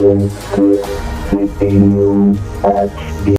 CPU HD.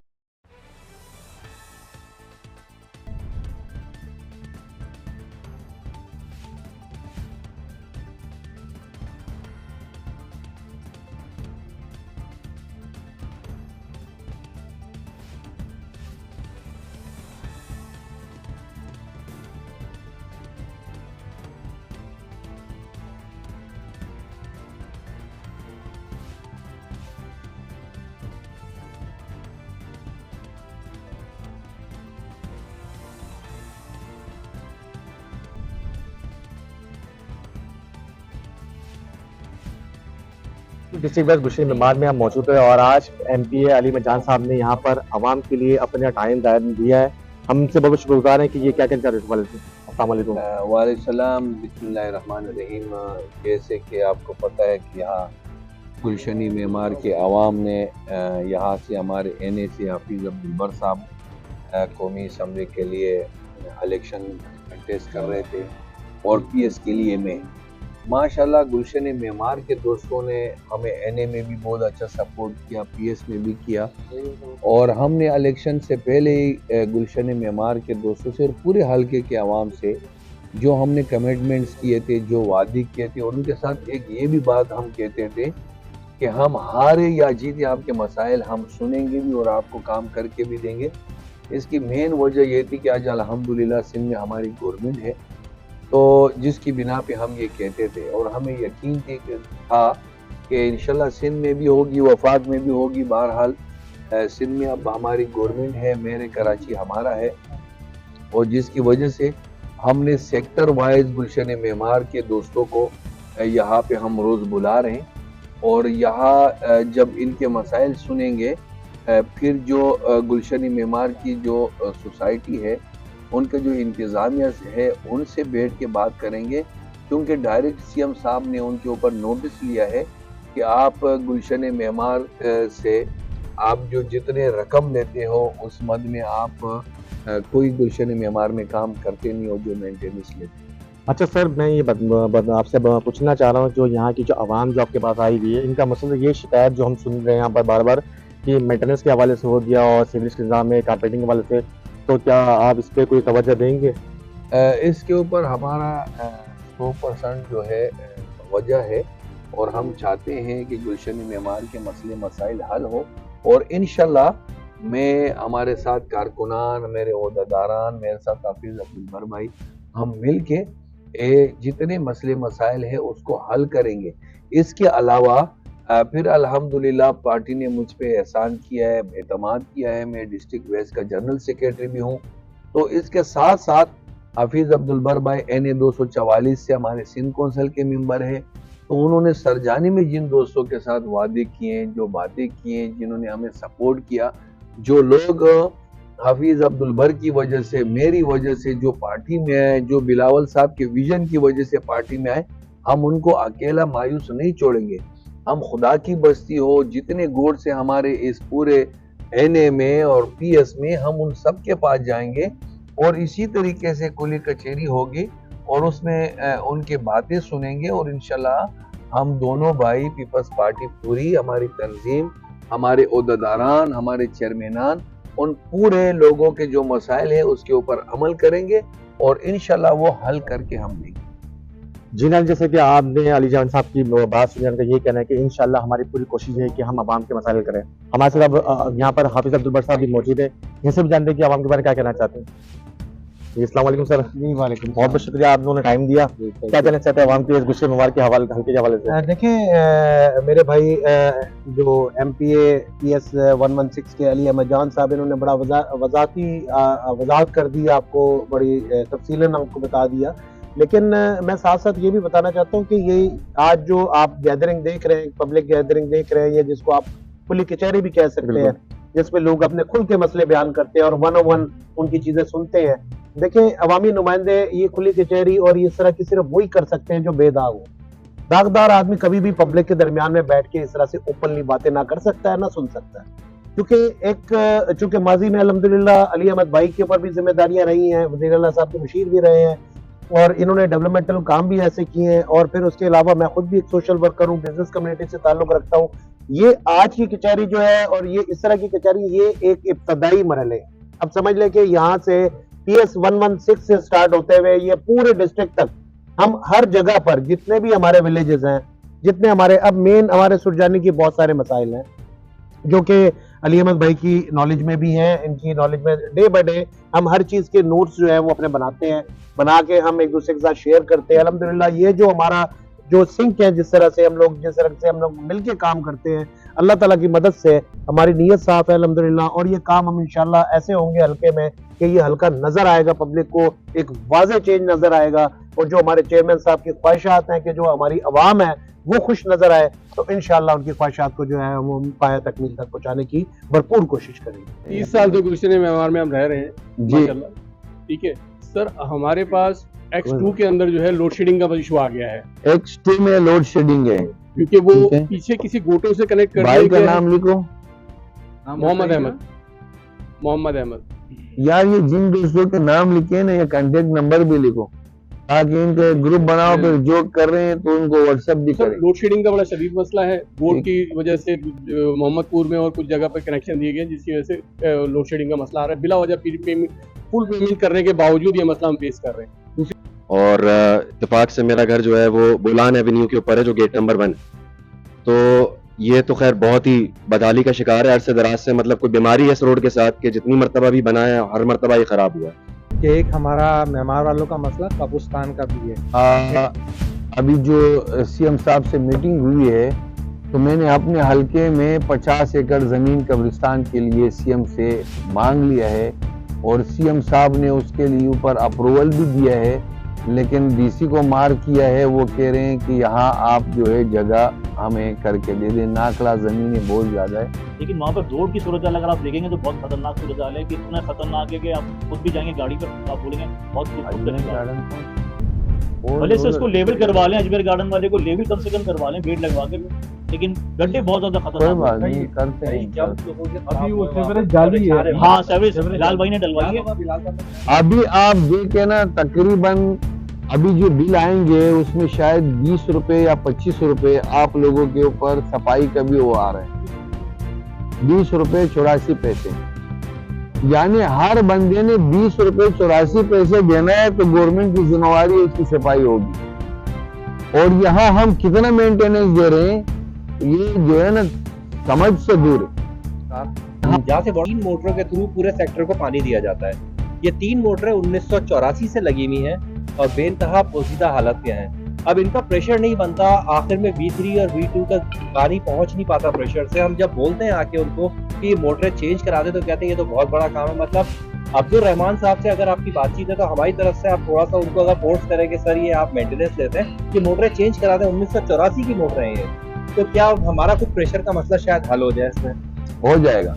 District बस गुलशन मेमार में हम मौजूद है और आज एमपीए अली मजान साहब ने यहाँ पर आवाम के लिए अपना टाइम दिया है। हम उनसे बहुत शुक्रगुजार हैं कि ये क्या कहना चाह रहे हैं इस हवाले से। अस्सलाम वालेकुम। वालेकुम बिस्मिल्लाहिर्रहमानिर्रहीम। जैसे कि आपको पता है कि यहाँ गुलशनी मेमार के आवाम ने यहाँ से हमारे NA से हाफिज़ अब्दुल बर साहब कौमी असम्बली के लिए इलेक्शन कंटेस्ट कर रहे थे और PS के लिए मैं माशाल्लाह गुलशन मेमार के दोस्तों ने हमें NA में भी बहुत अच्छा सपोर्ट किया, PS में भी किया और हमने इलेक्शन से पहले ही गुलशन मेमार के दोस्तों से और पूरे हलके के आवाम से जो हमने कमिटमेंट्स किए थे, जो वादे किए थे और उनके साथ एक ये भी बात हम कहते थे कि हम हारे या जीते आपके मसाइल हम सुनेंगे भी और आपको काम करके भी देंगे। इसकी मेन वजह ये थी कि आज अल्हम्दुलिल्लाह सिंध में हमारी गवर्नमेंट है, तो जिसकी बिना पे हम ये कहते थे और हमें यकीन था कि इंशाल्लाह सिंध में भी होगी, वफाक में भी होगी। बहरहाल सिंध में अब हमारी गवर्नमेंट है, मेरे कराची हमारा है और जिसकी वजह से हमने सेक्टर वाइज गुलशन मेमार के दोस्तों को यहाँ पे हम रोज़ बुला रहे हैं और यहाँ जब इनके मसाइल सुनेंगे फिर जो गुलशन मेमार की जो सोसाइटी है उनके जो इंतज़ामिया है उनसे बैठ के बात करेंगे, क्योंकि डायरेक्ट CM साहब ने उनके ऊपर नोटिस लिया है कि आप गुलशन मेमार से आप जो जितने रकम लेते हो उस मद में आप कोई गुलशन मेमार में काम करते नहीं हो जो मेंटेनेंस लेते। अच्छा सर, मैं ये आपसे पूछना चाह रहा हूँ, जो यहाँ की जो आवाम जो आपके पास आई हुई है, इनका मसला ये शिकायत जो हम सुन रहे हैं यहाँ पर बार बार कि मेंटेनेंस के हवाले से हो गया और सिविल के निज़ाम में कारपेटिंग के हवाले से, तो क्या आप इस पर कोई तवज्जो देंगे? इसके ऊपर हमारा 100% जो है वजह है और हम चाहते हैं कि गुलशन मेमार के मसले मसाइल हल हो और इंशाल्लाह मैं हमारे साथ कारकुनान, मेरे ओहदेदारान, मेरे साथ हाफिज़ अब्दुल बर भाई, हम मिल के जितने मसले मसाइल है उसको हल करेंगे। इसके अलावा फिर अल्हम्दुलिल्लाह पार्टी ने मुझ पे एहसान किया है, एतमाद किया है, मैं डिस्ट्रिक्ट वेस्ट का जनरल सेक्रेटरी भी हूँ। तो इसके साथ साथ हाफिज़ अब्दुल बर भाई NA 244 से हमारे सिंध कौंसिल के मेंबर है, तो उन्होंने सरजानी में जिन दोस्तों के साथ वादे किए, जो बातें किए, जिन्होंने हमें सपोर्ट किया, जो लोग हाफिज़ अब्दुल बर की वजह से, मेरी वजह से जो पार्टी में आए, जो बिलावल साहब के विजन की वजह से पार्टी में आए, हम उनको अकेला मायूस नहीं छोड़ेंगे। हम खुदा की बस्ती हो जितने गोड़ से हमारे इस पूरे NA में और PS में, हम उन सब के पास जाएंगे और इसी तरीके से कुली कचहरी होगी और उसमें उनकी बातें सुनेंगे और इंशाल्लाह हम दोनों भाई पीपल्स पार्टी पूरी, हमारी तंजीम, हमारे ओहदेदारान, हमारे चेयरमैनान, उन पूरे लोगों के जो मसाइल है उसके ऊपर अमल करेंगे और इंशाल्लाह वो हल करके हम देंगे। जी ना, जैसे कि आपने अली जान साहब की बात सुनी, उनका ये कहना है कि इंशाल्लाह हमारी पूरी कोशिश है कि हम आवाम के मसाइल करें। हमारे साथ अब यहाँ पर हाफिज़ अब्दुल बर साहब भी मौजूद है, इनसे भी जानते हैं कि आवाम के बारे में क्या कहना चाहते हैं। जी अस्सलाम वालेकुम सर। जी वालेकुम। बहुत बहुत शुक्रिया, आपने टाइम दिया। क्या कहना चाहते हैं आवाम के इस गुलशन मेमार के हवाले के हवाले से? देखें मेरे भाई जो MPA PS 116 के अली अहमद जान साहब, इन्होंने बड़ा वजाहत कर दी, आपको बड़ी तफसीलन आपको बता दिया। लेकिन मैं साथ साथ ये भी बताना चाहता हूँ कि ये आज जो आप गैदरिंग देख रहे हैं, पब्लिक गैदरिंग देख रहे हैं, या जिसको आप खुली कचहरी भी कह सकते हैं, जिसमें लोग अपने खुल के मसले बयान करते हैं और 101 उनकी चीजें सुनते हैं। देखें, अवामी नुमाइंदे ये खुली कचहरी और इस तरह की सिर्फ वही कर सकते हैं जो बेदाग हो। दागदार आदमी कभी भी पब्लिक के दरमियान में बैठ के इस तरह से ओपनली बातें ना कर सकता है, ना सुन सकता है, क्योंकि चूंकि माजी में अल्हम्दुलिल्लाह अली अहमद भाई के ऊपर भी जिम्मेदारियां रही हैं, वज़ीर आला साहब के मुशीर भी रहे हैं और इन्होंने डेवलपमेंटल काम भी ऐसे किए हैं। और फिर उसके अलावा मैं खुद भी एक सोशल वर्कर हूँ, बिजनेस कम्युनिटी से ताल्लुक रखता हूँ, ये आज की कचहरी जो है और ये इस तरह की कचहरी ये एक इब्तदाई मरहले है। अब समझ लें कि यहाँ से PS 116 से स्टार्ट होते हुए ये पूरे डिस्ट्रिक्ट तक हम हर जगह पर जितने भी हमारे विलेजेस हैं, जितने हमारे अब मेन हमारे सुरजानी की बहुत सारे मसाइल हैं जो कि अली अहमद भाई की नॉलेज में भी हैं, इनकी नॉलेज में डे बाय डे हम हर चीज के नोट्स जो है वो अपने बनाते हैं, बना के हम एक दूसरे के साथ शेयर करते हैं। अल्हम्दुलिल्लाह ये जो हमारा जो सिंक है जिस तरह से हम लोग मिलके काम करते हैं, अल्लाह ताला की मदद से हमारी नीयत साफ है अल्हम्दुलिल्लाह। और ये काम हम इंशाल्लाह ऐसे होंगे हल्के में कि ये हल्का नजर आएगा पब्लिक को, एक वाज़ेह चेंज नजर आएगा। और जो हमारे चेयरमैन साहब की ख्वाहिशात हैं कि जो हमारी आवाम है वो खुश नजर आए, तो इंशाल्लाह उनकी ख्वाहिशात को जो है वो हम पाया तकमील तक पहुंचाने की भरपूर कोशिश करेंगे। 30 साल तो गुलशन मेवार में हम रह रहे हैं जी। माशाल्लाह, ठीक है सर। हमारे पास X2 के अंदर जो है लोड शेडिंग का इशू आ गया है, X2 में लोड शेडिंग है, क्योंकि वो ठीक है। पीछे किसी गोटो से कनेक्ट कर भाई का दिया गया है। नाम लिखो। मोहम्मद अहमद। यार ये जिन दोस्तों के नाम लिखे हैं ना, ये कांटेक्ट नंबर भी लिखो ताकि इनके ग्रुप बनाओ, फिर जो कर रहे हैं तो उनको व्हाट्सएप भी सर करें। लोड शेडिंग का बड़ा शदीद मसला है, बोर्ड की वजह से मोहम्मदपुर में और कुछ जगह पर कनेक्शन दिए गए जिसकी वजह से लोड शेडिंग का मसला आ रहा है। बिला वजह फुल पेमेंट करने के बावजूद ये मसला हम फेस कर रहे हैं। और इत्तेफाक से मेरा घर जो है वो बोलान एवेन्यू के ऊपर है, जो गेट नंबर 1। तो ये तो खैर बहुत ही बदहाली का शिकार है अरसे दराज से, मतलब कोई बीमारी है इस रोड के साथ कि जितनी मरतबा भी बना है हर मरतबा ये खराब हुआ है। कि एक हमारा मेमार वालों का मसला कब्रिस्तान का भी है। अभी जो सीएम साहब से मीटिंग हुई है तो मैंने अपने हलके में 50 एकड़ जमीन कब्रिस्तान के लिए सीएम से मांग लिया है और सीएम साहब ने उसके लिए ऊपर अप्रूवल भी दिया है, लेकिन डीसी को मार किया है। वो कह रहे हैं कि यहाँ आप जो है जगह हमें करके दे दें, नाकला जमीनें बहुत ज्यादा है। लेकिन वहाँ पर रोड की सूरत अगर आप देखेंगे तो बहुत खतरनाक सूरत हाल है कि इतना खतरनाक है कि आप खुद भी जाएंगे गाड़ी पर, आप बोलेंगे बहुत भले से उसको लेवल करवा लें, अजमेर गार्डन वाले को लेवल कम से कम करवा लें गेट लगवा के, लेकिन गड्ढे बहुत ज्यादा कोई खतरनाक बात नहीं, करते हैं। अभी वो सेवरेज जाली है। हाँ सेवरेज लाल भाई ने डलवाई है। अभी आप देखे ना, तकरीबन अभी जो बिल आएंगे उसमें शायद 20 रुपए या 25 रुपए आप लोगों के ऊपर सफाई का भी वो आ रहा है। 20 रुपए 84 पैसे, यानी हर बंदे ने 20 रुपए 84 पैसे देना है तो गवर्नमेंट की जिम्मेवारी उसकी सफाई होगी। और यहाँ हम कितना मेंटेनेंस दे रहे हैं ये जो है ना समझ से दूर है। जहाँ से 3 मोटरों के थ्रू पूरे सेक्टर को पानी दिया जाता है। ये 3 मोटरें 1984 से लगी हुई हैं और बेइंतहा पोजीदा हालत में हैं। अब इनका प्रेशर नहीं बनता, आखिर में V3 और V2 तक पानी पहुंच नहीं पाता प्रेशर से। हम जब बोलते हैं आके उनको कि ये मोटरें चेंज करा दे तो कहते हैं ये तो बहुत बड़ा काम है। मतलब अब्दुल रहमान साहब से अगर आपकी बातचीत है तो हमारी तरफ से आप थोड़ा सा उनको अगर फोर्स करें कि सर ये आप मेंटेनेंस लेते हैं कि मोटरें चेंज करा दें, 1984 की मोटरें हैं ये, तो क्या हमारा कुछ प्रेशर का मसला शायद हल हो जाए इसमें? हो जाएगा,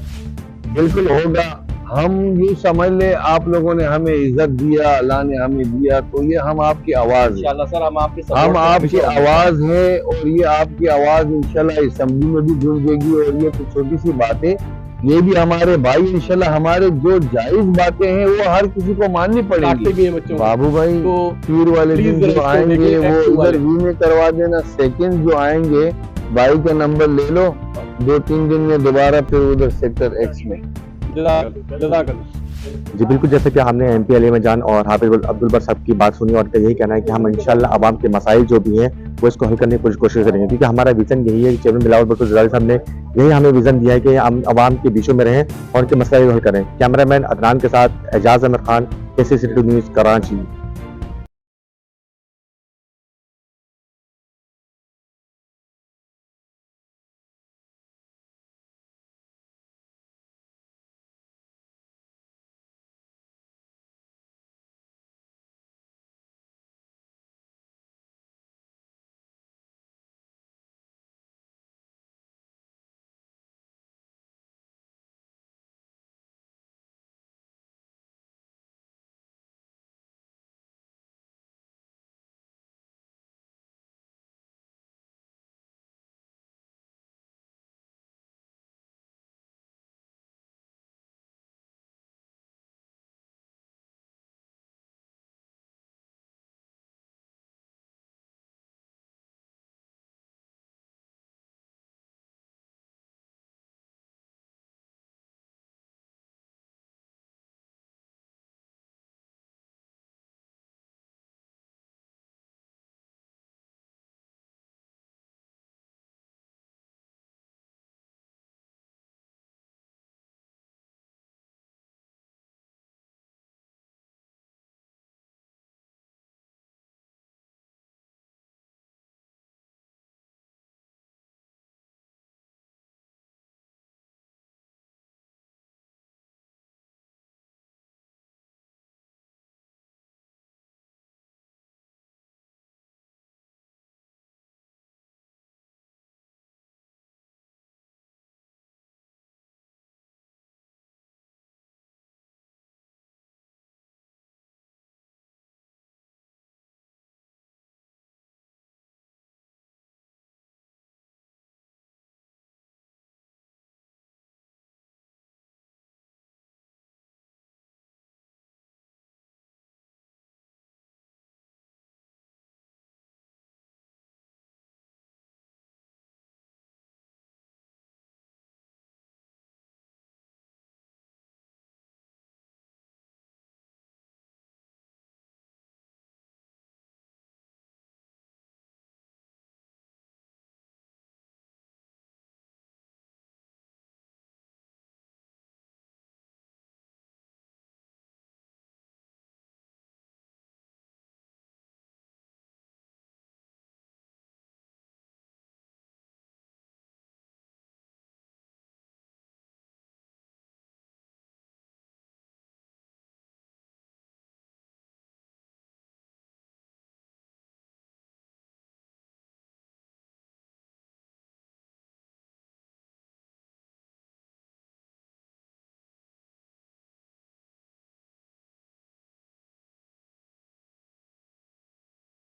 बिल्कुल होगा। हम ये समझ ले आप लोगों ने हमें इज्जत दिया, अल्लाह ने हमें दिया, तो ये हम आपकी आवाज है। इंशाल्लाह सर हम आपकी आवाज है और ये आपकी आवाज इंशाल्लाह असेंबली में भी गूंजेगी। और ये तो छोटी सी बात है, ये भी हमारे भाई इंशाल्लाह हमारे जो जायज बातें हैं वो हर किसी को माननी पड़ेगी। बाबू भाई तो पीर वाले दिन जो आएंगे वो इधर वी में करवा देना, सेकंड जो आएंगे भाई का नंबर ले लो, 2-3 दिन में दोबारा फिर उधर सेक्टर X में। जी बिल्कुल, जैसे कि हमने MP अली अहमद जान और हाफिज अब्दुल बर साहब की बात सुनी और यही कहना है कि हम इंशाल्लाह आवाम के मसाइल जो भी हैं वो इसको हल करने की कोशिश करेंगे, क्योंकि हमारा विजन यही है कि चेयरमैन बिलावल भुट्टो ज़रदारी साहब ने यही हमें विजन दिया है कि हम आवाम के बीचों में रहें और उनके मसाइल हल करें। कैमरामैन अदनान के साथ एजाज अहमद खान, KCCT न्यूज़, कराची।